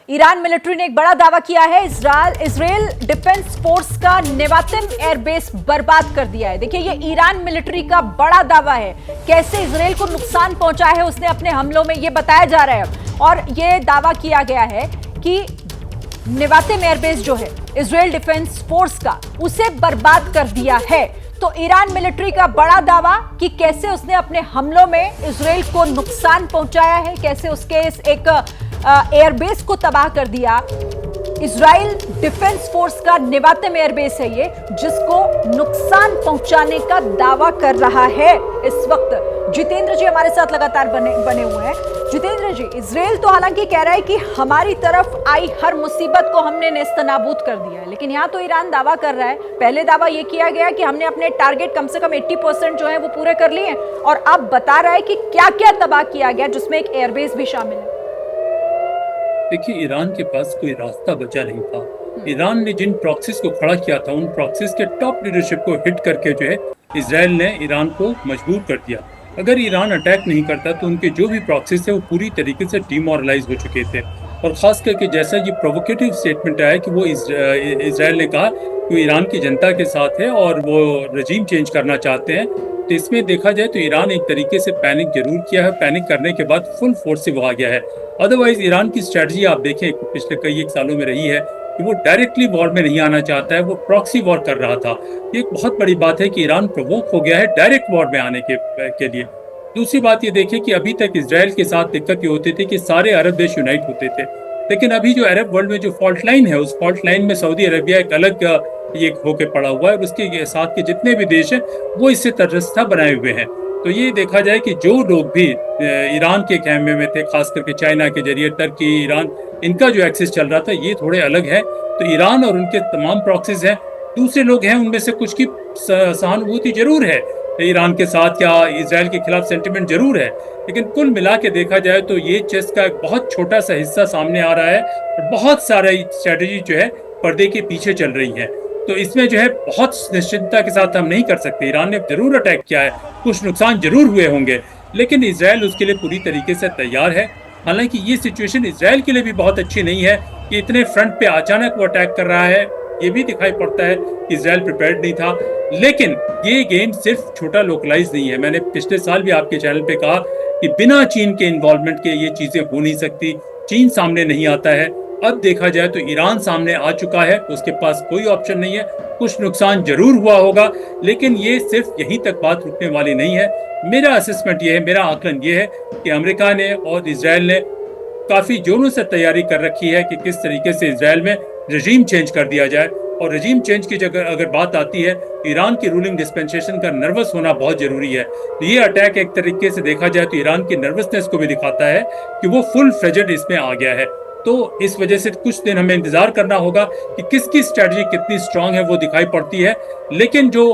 Iran military ने एक बड़ा दावा किया है। इजराइल डिफेंस फोर्स का नेवातिम एयरबेस बर्बाद कर दिया है। देखिए, ये ईरान मिलिट्री का बड़ा दावा है। कैसे इजराइल को नुकसान पहुंचा है उसने अपने हमलों में, ये बताया जा रहा है। और ये दावा किया गया है कि नेवातिम एयरबेस जो है इजराइल डिफेंस फोर्स का, उसे बर्बाद कर दिया है। तो ईरान मिलिट्री का बड़ा दावा कि कैसे उसने अपने हमलों में इजराइल को नुकसान पहुंचाया है, कैसे उसके इस एक एयरबेस को तबाह कर दिया। इजराइल डिफेंस फोर्स का नेवातिम एयरबेस है ये, जिसको नुकसान पहुंचाने का दावा कर रहा है। इस वक्त जितेंद्र जी हमारे साथ लगातार बने हुए हैं। जितेंद्र जी, इजराइल तो हालांकि कह रहा है कि हमारी तरफ आई हर मुसीबत को हमने नेस्तनाबूद कर दिया है, लेकिन यहां तो ईरान दावा कर रहा है, पहले दावा यह किया गया कि हमने अपने टारगेट कम से कम 80% जो है वो पूरे कर लिए हैं, और अब बता रहा है कि क्या क्या तबाह किया गया, जिसमें एक एयरबेस भी शामिल है। देखिए, ईरान के पास कोई रास्ता बचा नहीं था। ईरान ने जिन प्रॉक्सीज को खड़ा किया था, उन प्रॉक्सीज के टॉप लीडरशिप को हिट करके जो है इजराइल ने ईरान को मजबूर कर दिया। अगर ईरान अटैक नहीं करता तो उनके जो भी प्रॉक्सीज थे वो पूरी तरीके से डिमोरलाइज हो चुके थे। और खास करके जैसा ये प्रोवोकेटिव स्टेटमेंट आया कि वो इजराइल ने कहा कि वो ईरान की जनता के साथ है और वो रजीम चेंज करना चाहते हैं, तो इसमें देखा जाए तो ईरान एक तरीके से पैनिक जरूर किया है। पैनिक करने के बाद फुल फोर्स से वो आ गया है। अदरवाइज ईरान की स्ट्रेटजी आप देखें पिछले कई एक सालों में रही है कि वो डायरेक्टली वॉर में नहीं आना चाहता है, वो प्रॉक्सी वॉर कर रहा था। ये एक बहुत बड़ी बात है कि ईरान प्रोवोक हो गया है डायरेक्ट वॉर में आने के लिए। दूसरी बात ये देखिए कि अभी तक इजराइल के साथ दिक्कत ये होती थी कि सारे अरब देश यूनाइट होते थे, लेकिन अभी जो अरब वर्ल्ड में जो फॉल्ट लाइन है, उस फॉल्ट लाइन में सऊदी अरबिया एक अलग ये होके पड़ा हुआ है, और उसके साथ के जितने भी देश हैं वो इससे तरसता बनाए हुए हैं। तो ये देखा जाए कि जो लोग भी ईरान के खेमे में थे, खास करके चाइना के जरिए, टर्की, ईरान, इनका जो एक्सेस चल रहा था ये थोड़े अलग है। तो ईरान और उनके तमाम प्रॉक्सीज हैं, दूसरे लोग हैं उनमें से कुछ की सहानुभूति जरूर है ईरान के साथ या इजराइल के खिलाफ सेंटिमेंट जरूर है, लेकिन कुल मिला के देखा जाए तो ये चेस का एक बहुत छोटा सा हिस्सा सामने आ रहा है और बहुत सारी स्ट्रेटेजी जो है पर्दे के पीछे चल रही है। तो इसमें जो है बहुत निश्चिंतता के साथ हम नहीं कर सकते। ईरान ने जरूर अटैक किया है, कुछ नुकसान जरूर हुए होंगे, लेकिन इजराइल उसके लिए पूरी तरीके से तैयार है। हालांकि ये सिचुएशन इजराइल के लिए भी बहुत अच्छी नहीं है कि इतने फ्रंट पे अचानक वो अटैक कर रहा है। ये भी दिखाई पड़ता है कि इजराइल प्रिपेयर्ड नहीं था, लेकिन ये गेम सिर्फ छोटा लोकलाइज नहीं है। मैंने पिछले साल भी आपके चैनल पे कहा कि बिना चीन के इन्वॉल्वमेंट के ये चीजें हो नहीं सकती। चीन सामने नहीं आता है। अब देखा जाए तो ईरान सामने आ चुका है, उसके पास कोई ऑप्शन नहीं है। कुछ नुकसान जरूर हुआ होगा, लेकिन ये सिर्फ यहीं तक बात रुकने वाली नहीं है। मेरा असेसमेंट ये है, मेरा आकलन ये है कि अमेरिका ने और इजराइल ने काफी जोरों से तैयारी कर रखी है कि किस तरीके से इजराइल में रजीम चेंज कर दिया जाए। और रजीम चेंज की जगह अगर बात आती है, ईरान की रूलिंग डिस्पेंसेशन का नर्वस होना बहुत जरूरी है। ये अटैक एक तरीके से देखा जाए तो ईरान की नर्वसनेस को भी दिखाता है कि वो फुल फ्लेजेड इसमें आ गया है। तो इस वजह से कुछ दिन हमें इंतजार करना होगा कि किसकी स्ट्रेटजी कितनी स्ट्रांग है, वो दिखाई पड़ती है। लेकिन जो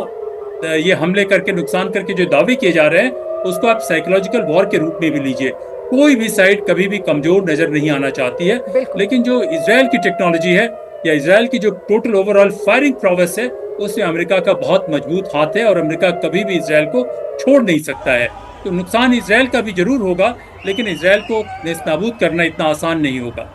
ये हमले करके नुकसान करके जो दावे किए जा रहे हैं, उसको आप साइकोलॉजिकल वॉर के रूप में भी लीजिए। कोई भी साइड कभी भी कमजोर नजर नहीं आना चाहती है, लेकिन जो इजराइल की टेक्नोलॉजी है या इजराइल की जो टोटल ओवरऑल फायरिंग प्रोवेस है, उसमें अमेरिका का बहुत मजबूत हाथ है और अमेरिका कभी भी इजराइल को छोड़ नहीं सकता है। तो नुकसान इजराइल का भी जरूर होगा, लेकिन इजराइल को नेस्तनाबूद करना इतना आसान नहीं होगा।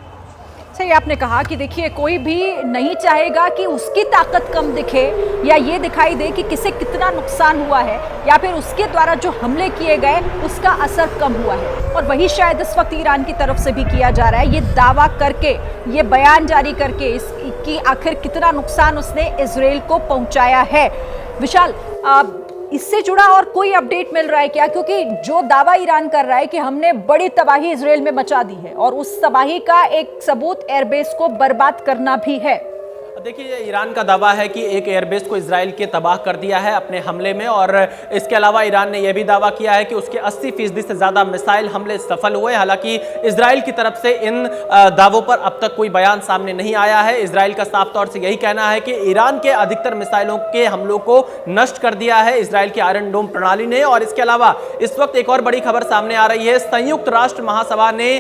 सही आपने कहा कि देखिए, कोई भी नहीं चाहेगा कि उसकी ताकत कम दिखे या ये दिखाई दे कि किसे कितना नुकसान हुआ है, या फिर उसके द्वारा जो हमले किए गए उसका असर कम हुआ है। और वही शायद इस वक्त ईरान की तरफ से भी किया जा रहा है, ये दावा करके, ये बयान जारी करके इसकी आखिर कितना नुकसान उसने इजराइल को पहुंचाया है। विशाल, इससे जुड़ा और कोई अपडेट मिल रहा है क्या? क्योंकि जो दावा ईरान कर रहा है कि हमने बड़ी तबाही इजराइल में मचा दी है, और उस तबाही का एक सबूत एयरबेस को बर्बाद करना भी है। देखिए, ईरान का दावा है कि एक एयरबेस को इजराइल के तबाह कर दिया है अपने हमले में, और इसके अलावा ईरान ने यह भी दावा किया है कि उसके 80% से ज़्यादा मिसाइल हमले सफल हुए। हालांकि इजराइल की तरफ से इन दावों पर अब तक कोई बयान सामने नहीं आया है। इजराइल का साफ तौर से यही कहना है कि ईरान के अधिकतर मिसाइलों के हमलों को नष्ट कर दिया है इजराइल की आयरन डोम प्रणाली ने। और इसके अलावा इस वक्त एक और बड़ी खबर सामने आ रही है। संयुक्त राष्ट्र महासभा ने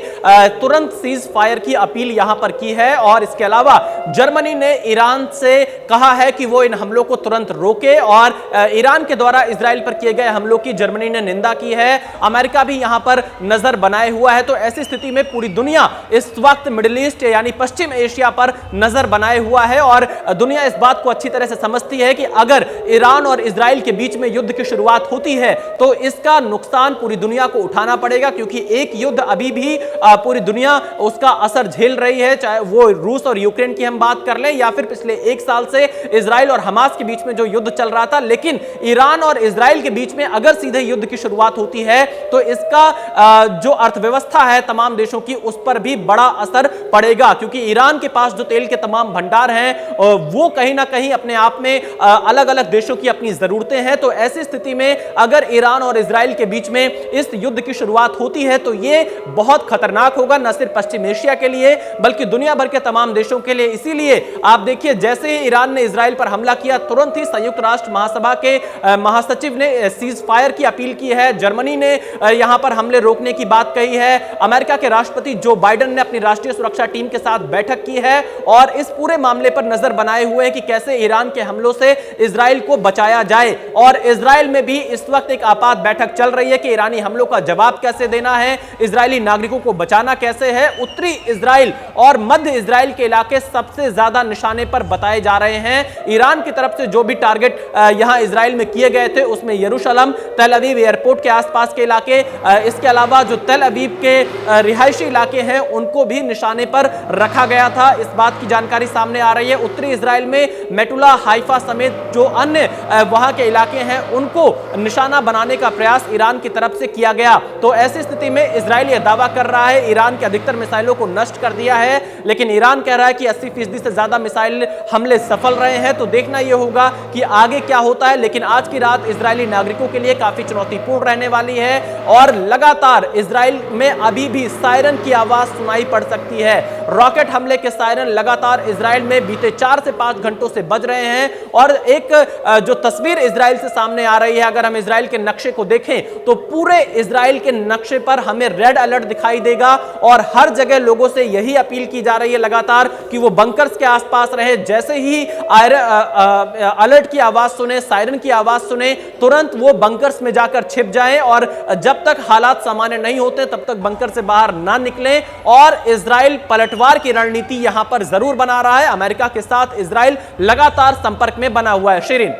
तुरंत सीज फायर की अपील यहां पर की है, और इसके अलावा जर्मनी ने ईरान से कहा है कि वो इन हमलों को तुरंत रोके और ईरान के द्वारा इजराइल पर किए गए हमलों की जर्मनी ने निंदा की है। अमेरिका भी यहां पर नजर बनाए हुआ है। तो ऐसी स्थिति में पूरी दुनिया इस वक्त मिडिल ईस्ट यानी पश्चिम एशिया पर नजर बनाए हुआ है और दुनिया इस बात को अच्छी तरह से समझती है कि अगर ईरान और इजराइल के बीच में युद्ध की शुरुआत होती है तो इसका नुकसान पूरी दुनिया को उठाना पड़ेगा, क्योंकि एक युद्ध अभी भी पूरी दुनिया उसका असर झेल रही है, चाहे वो रूस और यूक्रेन की हम बात कर लें या फिर पिछले एक साल से इजराइल और हमास के बीच में जो युद्ध चल रहा था। लेकिन ईरान और इजराइल के बीच में अगर सीधे युद्ध की शुरुआत होती है तो इसका जो अर्थव्यवस्था है तमाम देशों की उस पर भी बड़ा असर पड़ेगा, क्योंकि ईरान के पास जो तेल के तमाम भंडार हैं वो कहीं ना कहीं अपने आप में अलग अलग देशों की अपनी जरूरतें हैं। तो ऐसी स्थिति में अगर ईरान और इजराइल के बीच में इस युद्ध की शुरुआत होती है तो ये बहुत खतरनाक होगा, न सिर्फ पश्चिम एशिया के लिए बल्कि दुनिया भर के तमाम देशों के लिए। इसीलिए आप देखिए, जैसे ही ईरान ने इजराइल पर हमला किया तुरंत ही संयुक्त राष्ट्र महासभा के महासचिव ने सीज फायर की अपील की है। जर्मनी ने यहां पर हमले रोकने की बात कही है। अमेरिका के राष्ट्रपति जो बाइडेन ने अपनी राष्ट्रीय सुरक्षा टीम के साथ बैठक की है और इस पूरे मामले पर नजर बनाए हुए हैं कि कैसे ईरान के हमलों से इजराइल को बचाया जाए। और इजराइल में भी इस वक्त एक आपात बैठक चल रही है कि ईरानी हमलों का जवाब कैसे देना है, इजरायली नागरिकों को बचाना कैसे है। उत्तरी इजराइल और मध्य इजराइल के इलाके सबसे ज्यादा निशाने पर बताए जा रहे हैं। ईरान की तरफ से जो भी टारगेट यहां इजराइल में किए गए थे उसमें यरूशलेम, तेल अवीव एयरपोर्ट के आसपास के इलाके, इसके अलावा जो तेल अवीव के रिहायशी इलाके हैं उनको भी निशाने पर रखा गया था। इस बात की जानकारी सामने आ रही है। उत्तरी इजराइल में मेटुला, हाइफा समेत जो अन्य वहां के इलाके हैं उनको निशाना बनाने का प्रयास ईरान की तरफ से किया गया। तो ऐसी स्थिति में इजराइल यह दावा कर रहा है ईरान के अधिकतर मिसाइलों को नष्ट कर दिया है, लेकिन ईरान कह रहा है कि 80% से ज्यादा मिसाइल हमले सफल रहे हैं। तो देखना यह होगा कि आगे क्या होता है। लेकिन आज की रात इजरायली नागरिकों के लिए काफी चुनौतीपूर्ण रहने वाली है और लगातार इजराइल में अभी भी सायरन की आवाज सुनाई पड़ सकती है। रॉकेट हमले के सायरन लगातार इजराइल में बीते 4 से 5 घंटों से बज रहे हैं और एक जो तस्वीर इजराइल से सामने आ रही है, अगर हम इजराइल के नक्शे को देखें तो पूरे इजराइल के नक्शे पर हमें रेड अलर्ट दिखाई देगा और हर जगह लोगों से यही अपील की जा रही है लगातार कि वो बंकर्स के आसपास रहे। जैसे ही अलर्ट की आवाज सुने, सायरन की आवाज सुने, तुरंत वो बंकर्स में जाकर छिप जाएं और जब तक हालात सामान्य नहीं होते तब तक बंकर से बाहर ना निकलें। और इजराइल पलटवार की रणनीति यहां पर जरूर बना रहा है। अमेरिका के साथ इजराइल लगातार संपर्क में बना हुआ है। शिरीन,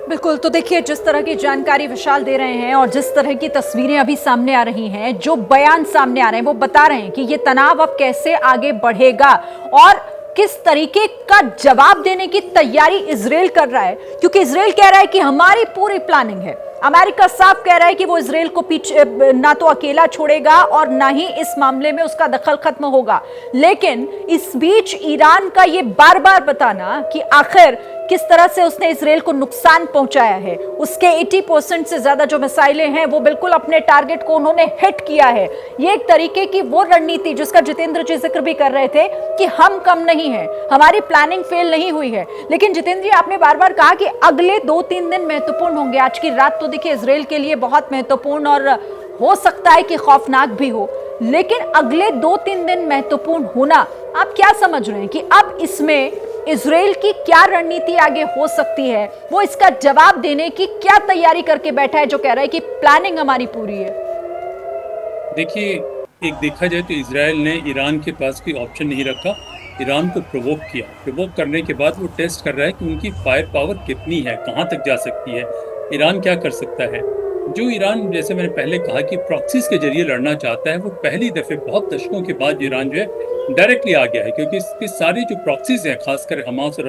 बिल्कुल। तो देखिए, जिस तरह की जानकारी विशाल दे रहे हैं और जिस तरह की तस्वीरें अभी सामने आ रही हैं, जो बयान सामने आ रहे हैं वो बता रहे हैं कि ये तनाव अब कैसे आगे बढ़ेगा और किस तरीके का जवाब देने की तैयारी इजराइल कर रहा है, क्योंकि इजराइल कह रहा है कि हमारी पूरी प्लानिंग है। अमेरिका साफ कह रहा है कि वो इजराइल को पीछे ना तो अकेला छोड़ेगा और ना ही इस मामले में उसका दखल खत्म होगा। लेकिन इस बीच ईरान का ये बार बार बताना कि आखिर किस तरह से उसने इजराइल को नुकसान पहुंचाया है, उसके 80% से ज्यादा जो मिसाइलें हैं वो बिल्कुल अपने टारगेट को उन्होंने हिट किया है। ये एक तरीके की वो रणनीति जिसका जितेंद्र जी जिक्र भी कर रहे थे कि हम कम नहीं है, हमारी प्लानिंग फेल नहीं हुई है। लेकिन जितेंद्र जी, आपने बार बार कहा कि अगले 2-3 दिन महत्वपूर्ण होंगे। आज की रात तो देखिए इजराइल के लिए बहुत महत्वपूर्ण और हो सकता है कि खौफनाक भी हो, लेकिन अगले 2-3 दिन महत्वपूर्ण होना, आप क्या समझ रहे हैं कि अब इसमें इजराइल की क्या रणनीति आगे हो सकती है? वो इसका जवाब देने की क्या तैयारी करके बैठा है जो कह रहा है कि प्लानिंग हमारी पूरी है? देखिए, एक देखा जाए तो इजराइल ने ईरान के पास कोई ऑप्शन नहीं रखा, ईरान को प्रोवोक किया। प्रोवोक करने के बाद वो टेस्ट कर रहा है कि उनकी फायर पावर कितनी है, कहाँ तक जा सकती है, ईरान क्या कर सकता है। जो ईरान, जैसे मैंने पहले कहा कि प्रॉक्सीज के जरिए लड़ना चाहता है, वो पहली दफे बहुत दशकों के बाद ईरान जो है डायरेक्टली आ गया है, क्योंकि इसके सारी जो प्रॉक्सीज हैं, खासकर हमास और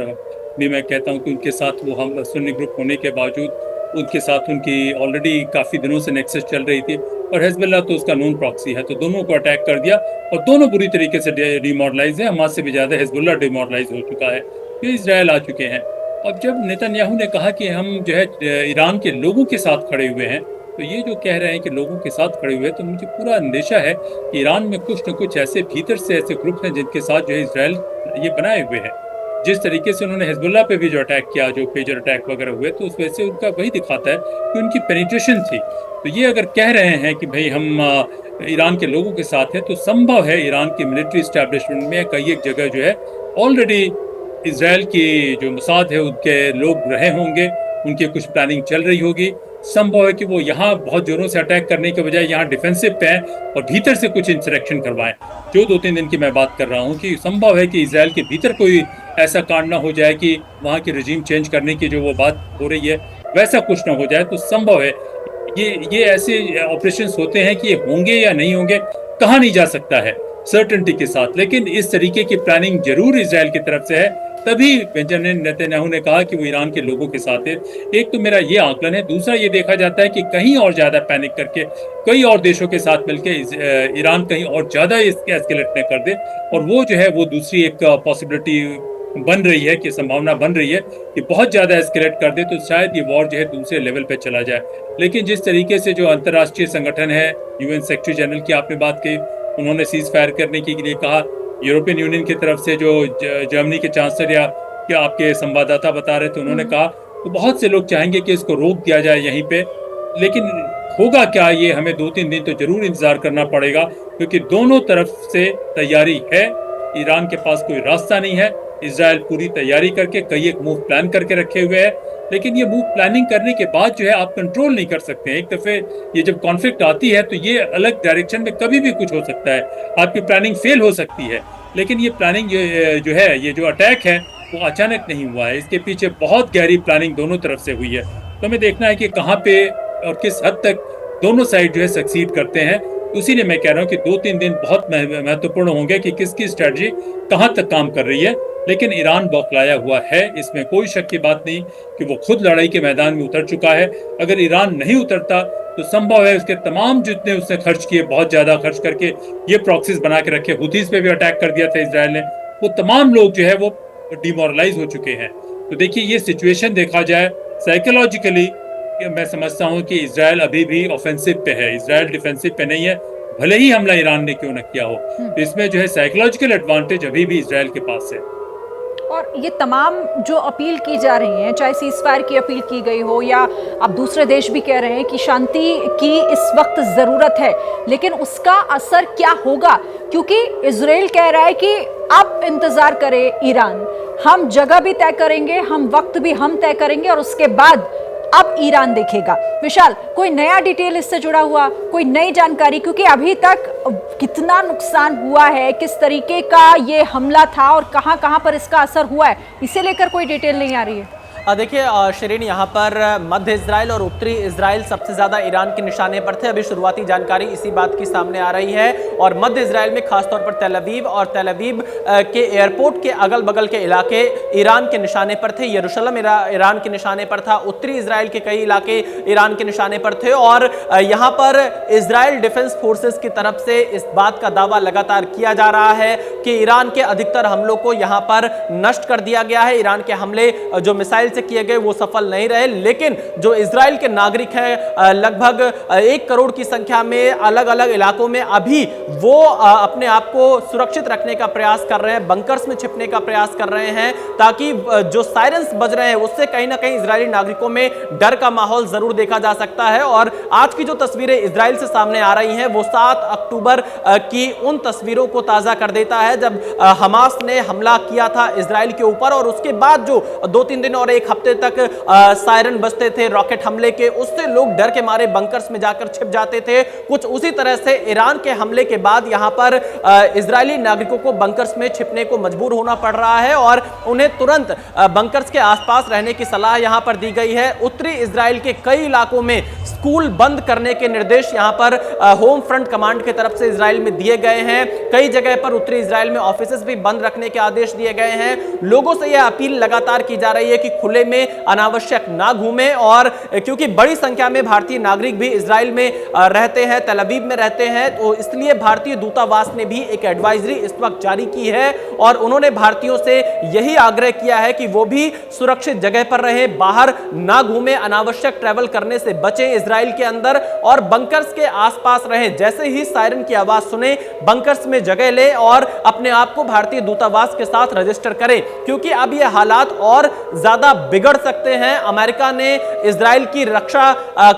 भी मैं कहता हूँ कि उनके साथ वो हम सुन्नी ग्रुप होने के बावजूद उनके साथ उनकी ऑलरेडी काफ़ी दिनों से नेक्सस चल रही थी, और हिजबुल्लाह तो उसका नॉन प्रॉक्सी है, तो दोनों को अटैक कर दिया और दोनों बुरी तरीके से डिमोरलाइज है। हमास से भी ज़्यादा हिजबुल्लाह डिमोरलाइज हो चुका है, तो इजराइल आ चुके हैं। अब जब नेतन्याहू ने कहा कि हम जो है ईरान के लोगों के साथ खड़े हुए हैं, तो ये जो कह रहे हैं कि लोगों के साथ खड़े हुए हैं, तो मुझे पूरा अंदेशा है कि ईरान में कुछ न कुछ ऐसे भीतर से ऐसे ग्रुप हैं जिनके साथ जो है इजराइल ये बनाए हुए हैं। जिस तरीके से उन्होंने हिजबुल्लाह पे भी जो अटैक किया, जो पेजर अटैक वगैरह हुए, तो उस वजह से उनका वही दिखाता है कि उनकी पेनिट्रेशन थी। तो ये अगर कह रहे हैं कि भाई हम ईरान के लोगों के साथ हैं, तो संभव है ईरान की मिलिट्री इस्टेब्लिशमेंट में कई एक जगह जो है ऑलरेडी इजराइल की जो मोसाद है उनके लोग रहे होंगे, उनकी कुछ प्लानिंग चल रही होगी। संभव है कि वो यहाँ बहुत जोरों से अटैक करने के बजाय यहाँ डिफेंसिव पे हैं और भीतर से कुछ इंसरेक्शन करवाएं। जो 2-3 दिन की मैं बात कर रहा हूँ कि संभव है कि इजराइल के भीतर कोई ऐसा कांड ना हो जाए कि वहाँ की रजीम चेंज करने की जो वो बात हो रही है वैसा कुछ ना हो जाए। तो संभव है ये ऐसे ऑपरेशंस होते हैं कि ये होंगे या नहीं होंगे कहा नहीं जा सकता है सर्टेनिटी के साथ, लेकिन इस तरीके की प्लानिंग जरूर इजराइल की तरफ से है। तभी बेंजामिन नेतन्याहू ने कहा कि वो ईरान के लोगों के साथ है। एक तो मेरा ये आकलन है, दूसरा ये देखा जाता है कि कहीं और ज्यादा पैनिक करके कई और देशों के साथ मिलकर ईरान कहीं और ज्यादा इसके एस्केलेट न कर दे, और वो जो है वो दूसरी एक पॉसिबिलिटी बन रही है कि संभावना बन रही है कि बहुत ज्यादा एस्केलेट कर दे तो शायद ये वॉर जो है दूसरे लेवल पे चला जाए। लेकिन जिस तरीके से जो अंतर्राष्ट्रीय संगठन है, यूएन सेक्रेटरी जनरल की आपने बात की, उन्होंने सीज फायर करने के लिए कहा। यूरोपियन यूनियन की तरफ से जो जर्मनी के चांसलर या क्या आपके संवाददाता बता रहे थे, उन्होंने कहा तो बहुत से लोग चाहेंगे कि इसको रोक दिया जाए यहीं पे। लेकिन होगा क्या, ये हमें 2-3 दिन तो जरूर इंतजार करना पड़ेगा, क्योंकि दोनों तरफ से तैयारी है। ईरान के पास कोई रास्ता नहीं है। इजराइल पूरी तैयारी करके कई एक मूव प्लान करके रखे हुए है, लेकिन ये मूव प्लानिंग करने के बाद जो है आप कंट्रोल नहीं कर सकते। एक दफे ये जब कॉन्फ्लिक्ट आती है तो ये अलग डायरेक्शन में कभी भी कुछ हो सकता है, आपकी प्लानिंग फेल हो सकती है। लेकिन ये प्लानिंग जो है, ये जो अटैक है वो अचानक नहीं हुआ है, इसके पीछे बहुत गहरी प्लानिंग दोनों तरफ से हुई है। तो हमें देखना है कि कहाँ पे और किस हद तक दोनों साइड जो है सक्सीड करते हैं। उसी ने मैं कह रहा हूँ कि 2-3 दिन बहुत महत्वपूर्ण होंगे कि किसकी स्ट्रेटजी कहाँ तक काम कर रही है। लेकिन ईरान बौखलाया हुआ है, इसमें कोई शक की बात नहीं कि वो खुद लड़ाई के मैदान में उतर चुका है। अगर ईरान नहीं उतरता तो संभव है उसके तमाम जितने उसने खर्च किए, बहुत ज्यादा खर्च करके ये प्रॉक्सीज बना के रखे, हुतीज पे भी अटैक कर दिया था इजराइल ने, वो तमाम लोग जो है वो डिमोरलाइज हो चुके हैं। तो देखिए ये सिचुएशन देखा जाए साइकोलॉजिकली, मैं समझता हूँ कि इजराइल अभी भी ऑफेंसिव पे है, इजराइल डिफेंसिव पे नहीं है, भले ही हमला ईरान ने क्यों न किया हो। तो इसमें जो है साइकोलॉजिकल एडवांटेज अभी भी इजराइल के पास है। और ये तमाम जो अपील की जा रही हैं, चाहे सीज फायर की अपील की गई हो या अब दूसरे देश भी कह रहे हैं कि शांति की इस वक्त ज़रूरत है, लेकिन उसका असर क्या होगा? क्योंकि इजराइल कह रहा है कि अब इंतज़ार करे ईरान, हम जगह भी तय करेंगे, हम वक्त भी हम तय करेंगे और उसके बाद अब ईरान देखेगा। विशाल, कोई नया डिटेल इससे जुड़ा हुआ, कोई नई जानकारी? क्योंकि अभी तक कितना नुकसान हुआ है, किस तरीके का ये हमला था और कहां कहां पर इसका असर हुआ है, इसे लेकर कोई डिटेल नहीं आ रही है। देखिए शिरीन, यहाँ पर मध्य इजराइल और उत्तरी इजराइल सबसे ज़्यादा ईरान के निशाने पर थे। अभी शुरुआती जानकारी इसी बात की सामने आ रही है, और मध्य इजराइल में खासतौर पर तेल अवीव और तेल अवीव के एयरपोर्ट के अगल बगल के इलाके ईरान के निशाने पर थे। यरूशलेम ईरान के निशाने पर था, उत्तरी इजराइल के कई इलाके ईरान के निशाने पर थे। और यहाँ पर इजराइल डिफेंस फोर्सेस की तरफ से इस बात का दावा लगातार किया जा रहा है कि ईरान के अधिकतर हमलों को यहाँ पर नष्ट कर दिया गया है। ईरान के हमले जो मिसाइल से किए गए वो सफल नहीं रहे, लेकिन जो इजराइल के नागरिक हैं लगभग 1 करोड़ की संख्या में अलग अलग इलाकों में, अभी वो अपने आप को सुरक्षित रखने का प्रयास कर रहे हैं, बंकर्स में छिपने का प्रयास कर रहे हैं, ताकि जो सायरन्स बज रहे हैं उससे कहीं ना कहीं इजरायली नागरिकों में डर का माहौल जरूर देखा जा सकता है। और आज की जो तस्वीरें इजराइल से सामने आ रही हैं वो 7 अक्टूबर की उन तस्वीरों को ताजा कर देता है जब हमास ने हमला किया था इजराइल के ऊपर, और उसके बाद जो 2-3 दिन और 1 हफ्ते तक सायरन बजते थे रॉकेट हमले के, उससे लोग डर के मारे बंकर्स में जाकर छिप जाते थे। कुछ उसी तरह से ईरान के हमले के बाद यहां पर इजरायली नागरिकों को बंकर्स में छिपने को मजबूर होना पड़ रहा है और उन्हें तुरंत बंकर्स के आसपास रहने की सलाह यहां पर दी गई है। उत्तरी इजराइल के कई इलाकों में स्कूल बंद करने के निर्देश यहां पर होम फ्रंट कमांड की तरफ से इजराइल में दिए गए हैं। कई जगह पर उत्तरी इजराइल में ऑफिसेस भी बंद रखने के आदेश दिए गए हैं। लोगों से यह अपील लगातार की जा रही है कि खुले में अनावश्यक ना घूमें, और क्योंकि बड़ी संख्या में भारतीय नागरिक भी इजराइल में रहते हैं, तेल अवीव में रहते हैं, तो इसलिए भारतीय दूतावास ने भी एक एडवाइजरी इस वक्त जारी की है और उन्होंने भारतीयों से यही आग्रह किया है कि वो भी सुरक्षित जगह पर रहें, बाहर ना घूमें, अनावश्यक ट्रैवल करने से बचें इजराइल के अंदर, और बंकर्स के आसपास रहें। जैसे ही सायरन की आवाज सुने बंकर्स में जगह लें और अपने आप को भारतीय दूतावास के साथ रजिस्टर करें, क्योंकि अब ये हालात और ज्यादा बिगड़ सकते हैं। अमेरिका ने इजराइल की रक्षा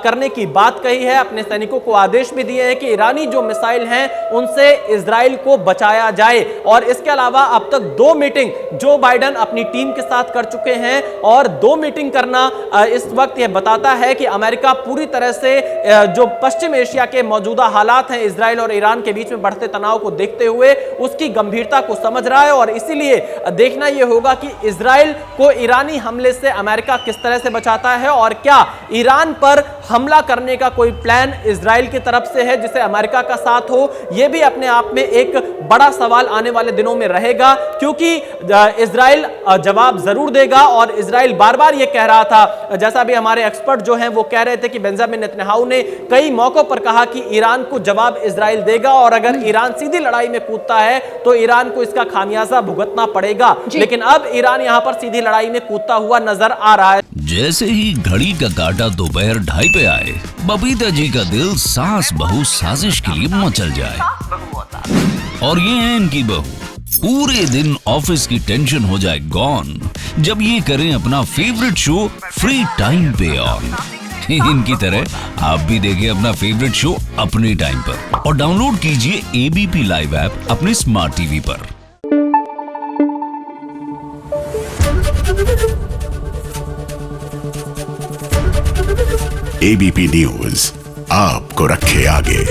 करने की बात कही है, अपने सैनिकों को आदेश भी दिए हैं कि ईरानी जो मिसाइल हैं उनसे इजराइल को बचाया जाए। और इसके अलावा अब तक 2 मीटिंग जो बाइडेन अपनी टीम के साथ कर चुके हैं, और 2 मीटिंग करना इस वक्त यह बताता है कि अमेरिका पूरी तरह से जो पश्चिम एशिया के मौजूदा हालात हैं इजराइल और ईरान के बीच में बढ़ते तनाव को देखते हुए उसकी गंभीरता को समझ रहा है। और इसीलिए देखना यह होगा कि इजराइल को ईरानी हमले से अमेरिका किस तरह से बचाता है, और क्या ईरान पर हमला करने का कोई प्लान इजराइल की तरफ से है जिसे अमेरिका का साथ हो। यह भी अपने आप में एक बड़ा सवाल आने वाले दिनों में रहेगा, क्योंकि इजराइल जवाब जरूर देगा। और इजराइल बार बार यह कह रहा था, जैसा भी हमारे एक्सपर्ट जो हैं वो कह रहे थे कि बेंजामिन नेतन्याहू ने कई मौकों पर कहा कि ईरान को जवाब इजराइल देगा, और अगर ईरान सीधी लड़ाई में कूदता है तो ईरान को इसका खामियाजा भुगतना पड़ेगा। लेकिन अब ईरान यहां पर सीधी लड़ाई में कूदता हुआ नजर आ रहा है। जैसे ही घड़ी का काटा दोपहर 2:30 पे आए, बबीता जी का दिल सास बहू साजिश के लिए मचल जाए। और ये है इनकी बहू, पूरे दिन ऑफिस की टेंशन हो जाए गॉन जब ये करें अपना फेवरेट शो फ्री टाइम पे ऑन। इनकी तरह आप भी देखिए अपना फेवरेट शो अपने टाइम पर, और डाउनलोड कीजिए ABP लाइव ऐप अपने स्मार्ट टीवी पर। ABP न्यूज आपको रखे आगे।